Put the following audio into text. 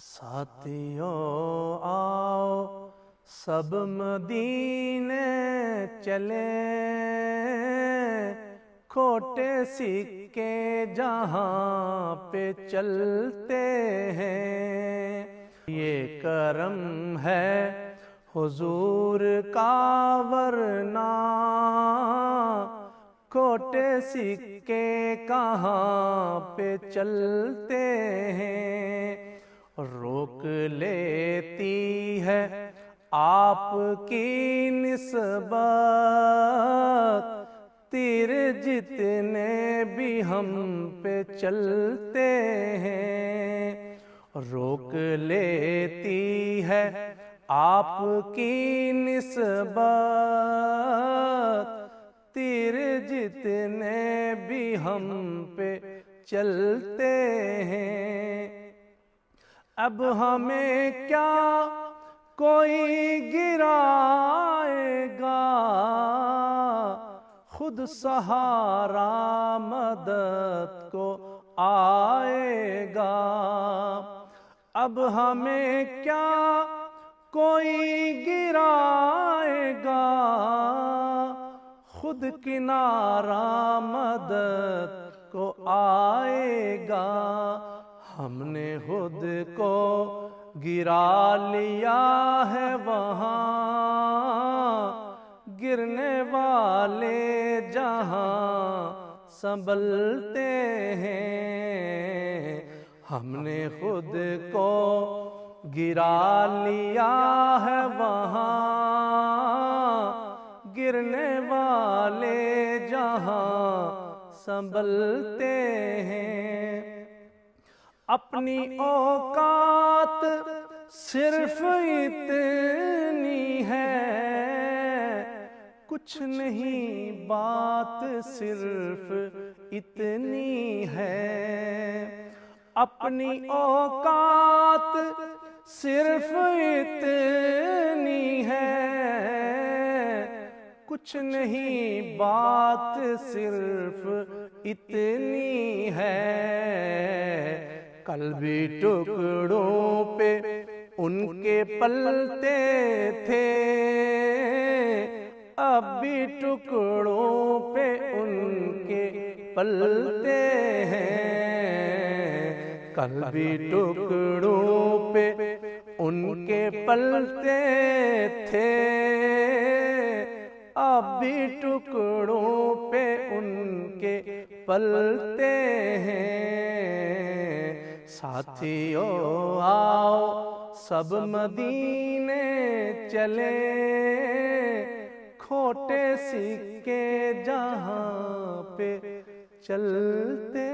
ساتھیو آؤ سب مدینے چلے، کھوٹے سکے جہاں پہ چلتے ہیں۔ یہ کرم ہے حضور کا ورنہ کھوٹے سکے کہاں پہ چلتے ہیں۔ روک لیتی ہے آپ کی نسبت تیر جتنے بھی ہم پہ چلتے ہیں۔ روک لیتی ہے آپ کی نسبت تیر جتنے بھی ہم پہ چلتے ہیں۔ اب ہمیں کیا کوئی گرائے گا، خود سہارا مدد کو آئے گا۔ اب ہمیں کیا کوئی گرائے گا، خود کنارہ مدد کو آئے گا۔ ہم نے خود کو گرا لیا ہے وہاں، گرنے والے جہاں سنبھلتے ہیں۔ ہم نے خود کو گرا لیا ہے وہاں، گرنے والے جہاں سنبھلتے ہیں۔ اپنی اوقات صرف اتنی ہے، کچھ نہیں بات صرف اتنی ہے۔ اپنی اوقات صرف اتنی ہے، کچھ نہیں بات صرف اتنی ہے۔ کل بھی ٹکڑوں پہ ان کے پلتے تھے، اب بھی ٹکڑوں پہ ان کے پلتے ہیں۔ کل بھی ٹکڑوں پہ ان کے پلتے تھے، اب بھی ٹکڑوں پہ ان کے پلتے ہیں۔ ساتھیو آؤ سب مدینے چلے، کھوٹے سکے جہاں پہ چلتے